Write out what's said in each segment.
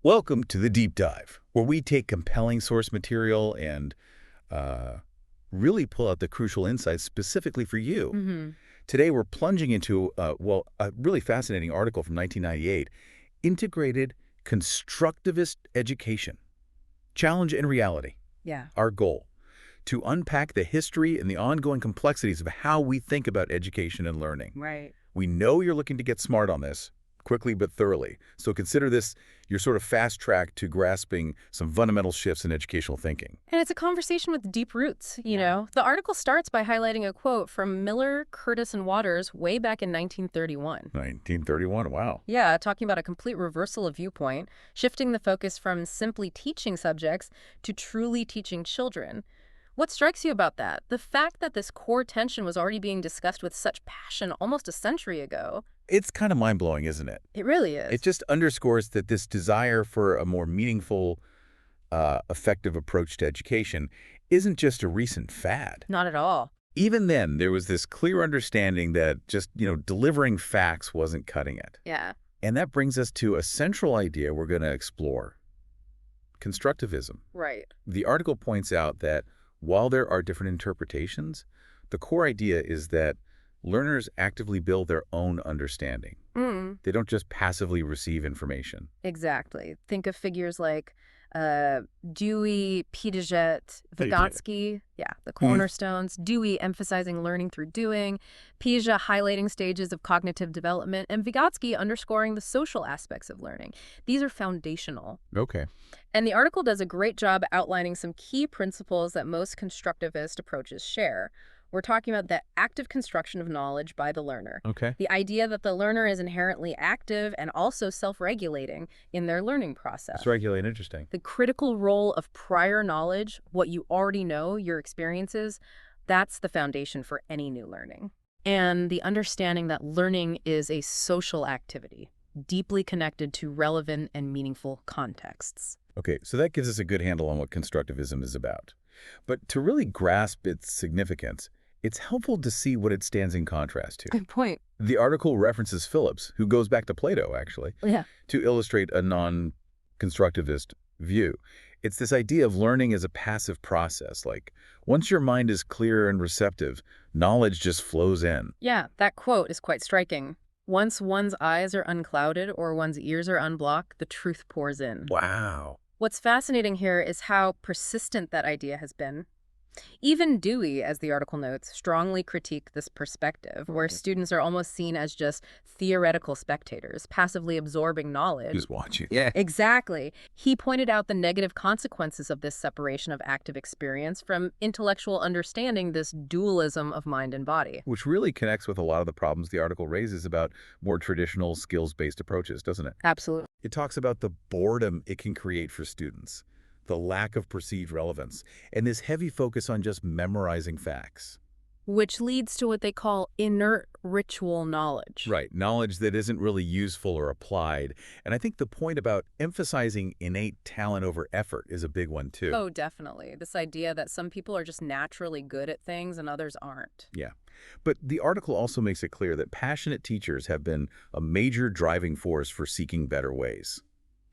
Welcome to the Deep Dive, where we take compelling source material and uh, really pull out the crucial insights specifically for you. Hmm. Today, we're plunging into, a really fascinating article from 1998, Integrated Constructivist Education, Challenge and Reality. Yeah, Our goal, to unpack the history and the ongoing complexities of how we think about education and learning. right. We know you're looking to get smart on this, quickly but thoroughly. So consider this your sort of fast track to grasping some fundamental shifts in educational thinking. And it's a conversation with deep roots. The article starts by highlighting a quote from Miller, Curtis, and Waters way back in 1931. 1931, wow. Yeah, talking about a complete reversal of viewpoint, shifting the focus from simply teaching subjects to truly teaching children. What strikes you about that? The fact that this core tension was already being discussed with such passion almost a century ago. It's kind of mind-blowing, isn't it? It really It is. just underscores that this desire for a more meaningful, effective approach to education isn't just a recent fad. Not at all. Even then, there was this clear understanding that just, delivering facts wasn't cutting it. Yeah. And that brings us to a central idea we're going to explore, constructivism. Right. The article points out that while there are different interpretations, the core idea is that learners actively build their own understanding. Mm. They don't just passively receive information. Exactly. Think of figures like Dewey, Piaget, Piaget. Vygotsky, yeah, the Mhm. cornerstones. Dewey emphasizing learning through doing, Piaget highlighting stages of cognitive development, and Vygotsky underscoring the social aspects of learning. These are foundational. Okay. And the article does a great job outlining some key principles that most constructivist approaches share. We're talking about the active construction of knowledge by the learner. Okay. The idea that the learner is inherently active and also self-regulating in their learning It's process. regulate interesting. The critical role of prior knowledge, what you already know, your experiences, that's the foundation for any new learning. And the understanding that learning is a social activity, deeply connected to relevant and meaningful contexts. Okay, so that gives us a good handle on what constructivism is about. But to really grasp its significance, it's helpful to see what it stands in contrast to. Good point. The article references Phillips, who goes back to Plato, actually, Yeah. to illustrate a non-constructivist view. It's this idea of learning as a passive process. Like, once your mind is clear and receptive, knowledge just flows in. Yeah, that quote is quite striking. Once one's eyes are unclouded or one's ears are unblocked, the truth pours in. Wow. What's fascinating here is how persistent that idea has been. Even Dewey, as the article notes, strongly critiqued this perspective, where students are almost seen as just theoretical spectators, passively absorbing knowledge. Who's watching? Yeah. Exactly. He pointed out the negative consequences of this separation of active experience from intellectual understanding, this dualism of mind and body. Which really connects with a lot of the problems the article raises about more traditional skills-based approaches, doesn't it? Absolutely. It talks about the boredom it can create for students, the lack of perceived relevance, and this heavy focus on just memorizing facts. Which leads to what they call inert ritual knowledge. Right, knowledge that isn't really useful or applied. And I think the point about emphasizing innate talent over effort is a big one, too. Oh, definitely. This idea that some people are just naturally good at things and others aren't. Yeah. But the article also makes it clear that passionate teachers have been a major driving force for seeking better ways.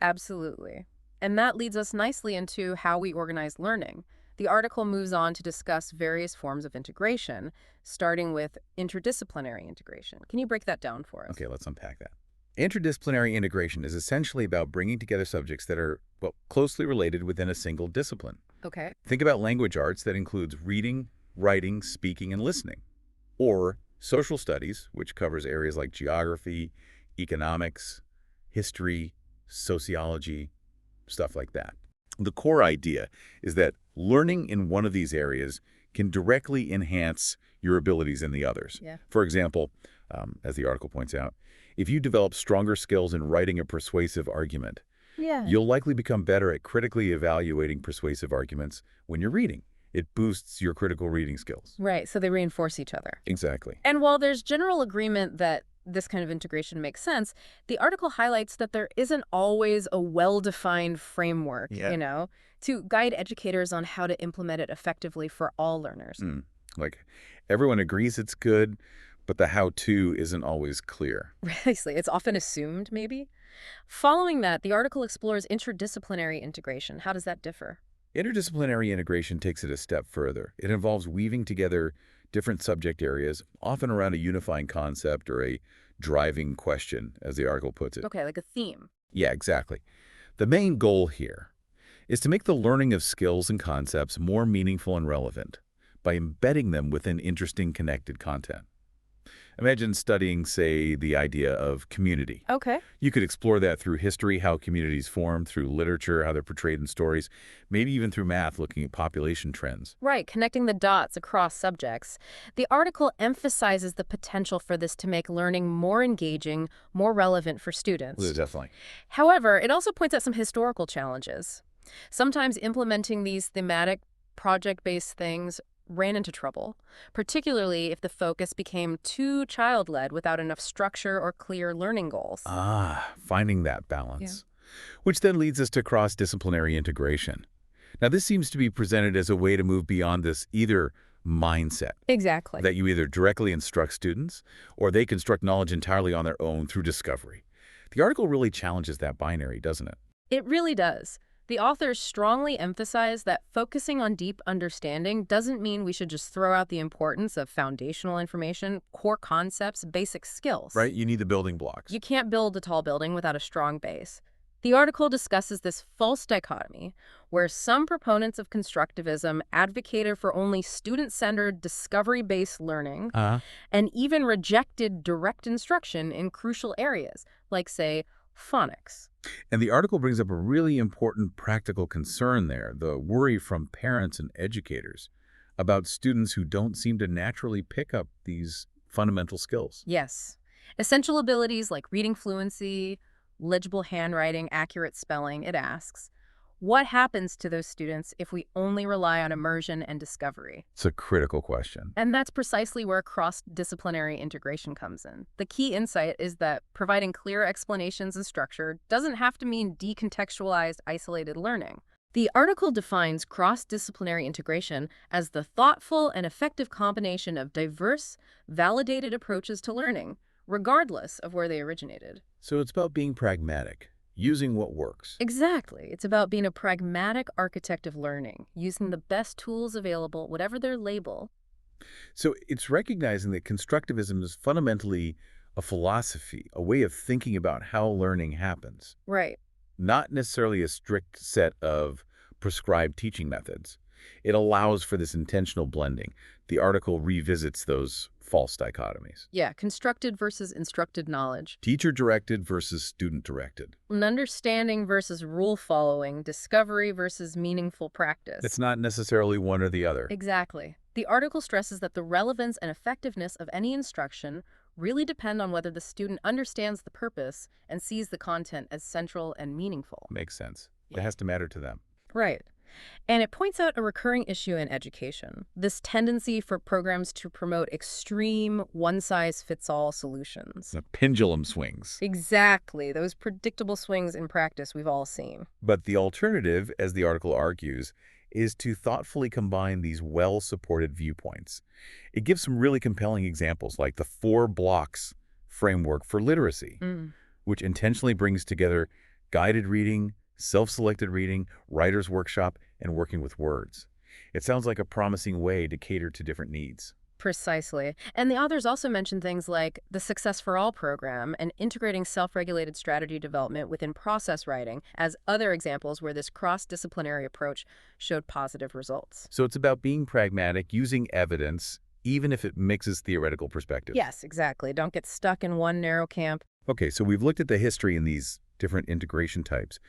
Absolutely. And that leads us nicely into how we organize learning. The article moves on to discuss various forms of integration, starting with interdisciplinary integration. Can you break that down for us? Okay, let's unpack that. Interdisciplinary integration is essentially about bringing together subjects that are, well, closely related within a single discipline. Okay. Think about language arts that includes reading, writing, speaking, and listening. Or social studies, which covers areas like geography, economics, history, sociology, stuff like that. The core idea is that learning in one of these areas can directly enhance your abilities in the others. Yeah. For example, as the article points out, if you develop stronger skills in writing a persuasive argument, Yeah. you'll likely become better at critically evaluating persuasive arguments when you're reading. It boosts your critical reading skills. Right. So they reinforce each other. Exactly. And while there's general agreement that this kind of integration makes sense, the article highlights that there isn't always a well-defined framework, Yeah. to guide educators on how to implement it effectively for all learners. Like, everyone agrees it's good, but the how-to isn't always clear. Precisely. It's often assumed, maybe. Following that, the article explores interdisciplinary integration. How does that differ? Interdisciplinary integration takes it a step further. It involves weaving together different subject areas, often around a unifying concept or a driving question, as the article puts it. Okay, like a theme. Yeah, exactly. The main goal here is to make the learning of skills and concepts more meaningful and relevant by embedding them within interesting connected content. Imagine studying, say, the idea of community. Okay. You could explore that through history, how communities form, through literature, how they're portrayed in stories, maybe even through math, looking at population trends. Right, connecting the dots across subjects. The article emphasizes the potential for this to make learning more engaging, more relevant for students. Definitely. However, it also points out some historical challenges. Sometimes implementing these thematic, project-based things ran into trouble, particularly if the focus became too child-led without enough structure or clear learning goals. Finding that balance. Which then leads us to cross-disciplinary integration. Now, this seems to be presented as a way to move beyond this either mindset, Exactly. that you either directly instruct students or they construct knowledge entirely on their own through discovery. The article really challenges that binary, doesn't it? It really does. The authors strongly emphasize that focusing on deep understanding doesn't mean we should just throw out the importance of foundational information, core concepts, basic skills. Right? You need the building blocks. You can't build a tall building without a strong base. The article discusses this false dichotomy, where some proponents of constructivism advocated for only student-centered, discovery-based learning, and even rejected direct instruction in crucial areas, like, say, phonics. And the article brings up a really important practical concern there, the worry from parents and educators about students who don't seem to naturally pick up these fundamental skills. Yes. Essential abilities like reading fluency, legible handwriting, accurate spelling, it asks, what happens to those students if we only rely on immersion and discovery? It's a critical question. And that's precisely where cross-disciplinary integration comes in. The key insight is that providing clear explanations and structure doesn't have to mean decontextualized, isolated learning. The article defines cross-disciplinary integration as the thoughtful and effective combination of diverse, validated approaches to learning, regardless of where they originated. So it's about being pragmatic, using what works. Exactly. It's about being a pragmatic architect of learning, using the best tools available, whatever their label. So it's recognizing that constructivism is fundamentally a philosophy, a way of thinking about how learning happens, Right. not necessarily a strict set of prescribed teaching methods. It allows for this intentional blending. The article revisits those false dichotomies. Yeah, constructed versus instructed knowledge. Teacher-directed versus student-directed. An understanding versus rule following, discovery versus meaningful practice. It's not necessarily one or the other. Exactly. The article stresses that the relevance and effectiveness of any instruction really depend on whether the student understands the purpose and sees the content as central and meaningful. Makes sense. It has to matter to them. Right. And it points out a recurring issue in education, this tendency for programs to promote extreme, one-size-fits-all solutions. The pendulum swings. Exactly, those predictable swings in practice we've all seen. But the alternative, as the article argues, is to thoughtfully combine these well-supported viewpoints. It gives some really compelling examples, like the 4 blocks framework for literacy, which intentionally brings together guided reading, self-selected reading, writer's workshop, and working with words. It sounds like a promising way to cater to different needs. Precisely. And the authors also mention things like the Success for All program and integrating self-regulated strategy development within process writing as other examples where this cross-disciplinary approach showed positive results. So it's about being pragmatic, using evidence, even if it mixes theoretical perspectives. Yes, exactly. Don't get stuck in one narrow camp. Okay, so we've looked at the history in these different integration types.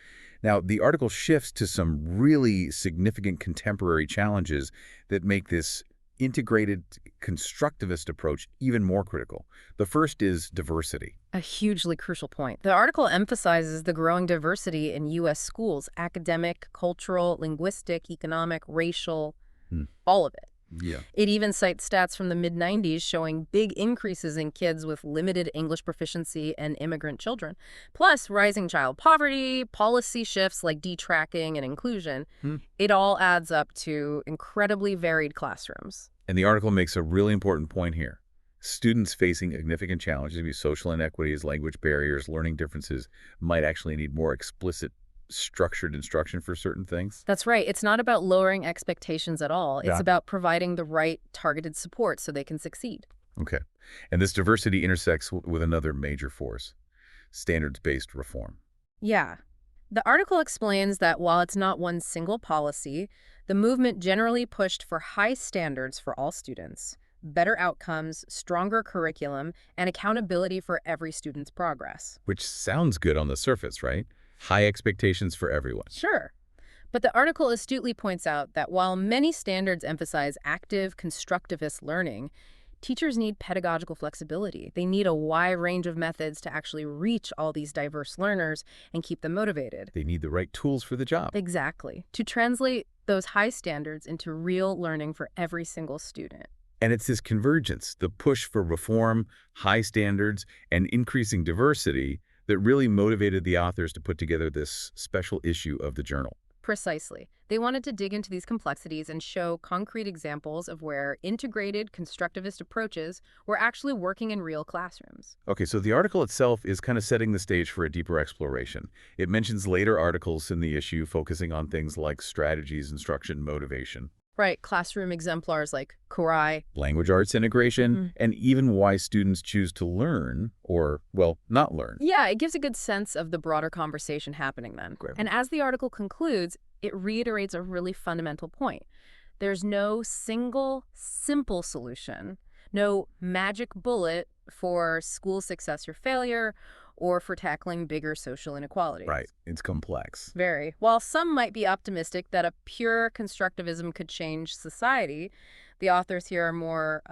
Now, the article shifts to some really significant contemporary challenges that make this integrated constructivist approach even more critical. The first is diversity. A hugely crucial point. The article emphasizes the growing diversity in U.S. schools, academic, cultural, linguistic, economic, racial, all of it. Yeah. It even cites stats from the mid-90s showing big increases in kids with limited English proficiency and immigrant children, plus rising child poverty, policy shifts like detracking and inclusion. It all adds up to incredibly varied classrooms. And the article makes a really important point here. Students facing significant challenges, maybe social inequities, language barriers, learning differences, might actually need more explicit, structured instruction for certain things. That's right. It's not about lowering expectations at all. It's Yeah. about providing the right targeted support so they can succeed. Okay. And this diversity intersects with another major force, standards-based reform. Yeah. The article explains that while it's not one single policy, the movement generally pushed for high standards for all students, better outcomes, stronger curriculum, and accountability for every student's progress. Which sounds good on the surface, right? High expectations for everyone. Sure. But the article astutely points out that while many standards emphasize active, constructivist learning, teachers need pedagogical flexibility. They need a wide range of methods to actually reach all these diverse learners and keep them motivated. They need the right tools for the job. Exactly. To translate those high standards into real learning for every single student. And it's this convergence, the push for reform, high standards, and increasing diversity that really motivated the authors to put together this special issue of the journal. Precisely. They wanted to dig into these complexities and show concrete examples of where integrated constructivist approaches were actually working in real classrooms. Okay, so the article itself is kind of setting the stage for a deeper exploration. It mentions later articles in the issue focusing on things like strategies, instruction, motivation, Right, classroom exemplars like Kurai. language arts integration, Mhm. and even why students choose to learn or, well, not learn. Yeah, it gives a good sense of the broader conversation happening then. Great. And as the article concludes, it reiterates a really fundamental point. There's no single, simple solution, no magic bullet for school success or failure, or for tackling bigger social inequalities. Right, it's complex. Very. While some might be optimistic that a pure constructivism could change society, the authors here are more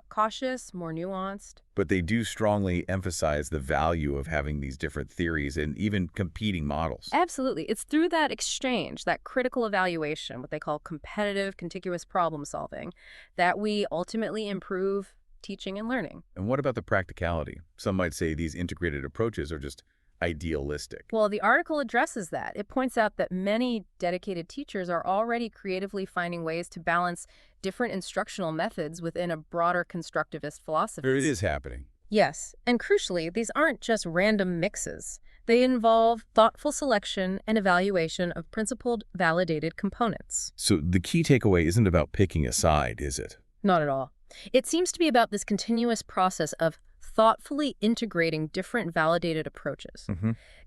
cautious, more nuanced. But they do strongly emphasize the value of having these different theories and even competing models. Absolutely. It's through that exchange, that critical evaluation, what they call competitive, contiguous problem solving, that we ultimately improve teaching and learning. And what about the practicality? Some might say these integrated approaches are just idealistic. Well, the article addresses that. It points out that many dedicated teachers are already creatively finding ways to balance different instructional methods within a broader constructivist philosophy. It is happening. Yes, and crucially, these aren't just random mixes. They involve thoughtful selection and evaluation of principled, validated components. So the key takeaway isn't about picking a side, is it? Not at all. It seems to be about this continuous process of thoughtfully integrating different validated approaches,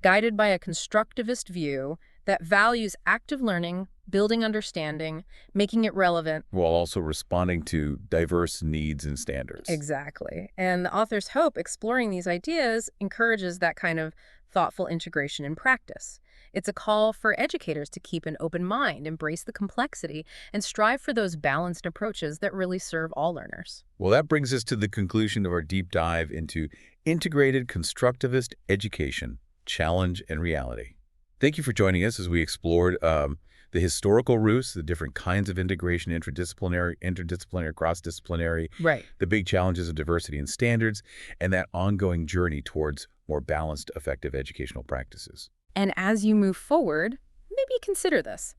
guided by a constructivist view that values active learning, building understanding, making it relevant. While also responding to diverse needs and standards. Exactly. And the authors hope exploring these ideas encourages that kind of thoughtful integration in practice. It's a call for educators to keep an open mind, embrace the complexity, and strive for those balanced approaches that really serve all learners. Well, that brings us to the conclusion of our deep dive into integrated constructivist education, challenge and reality. Thank you for joining us as we explored the historical roots, the different kinds of integration, interdisciplinary, cross-disciplinary, Right. the big challenges of diversity and standards, and that ongoing journey towards more balanced, effective educational practices. And as you move forward, maybe consider this.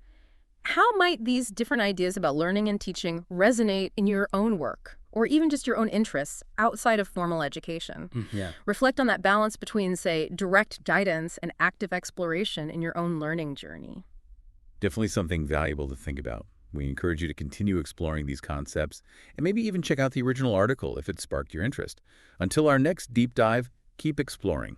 How might these different ideas about learning and teaching resonate in your own work, or even just your own interests outside of formal education? Yeah. Reflect on that balance between, say, direct guidance and active exploration in your own learning journey. Definitely something valuable to think about. We encourage you to continue exploring these concepts and maybe even check out the original article if it sparked your interest. Until our next deep dive, keep exploring.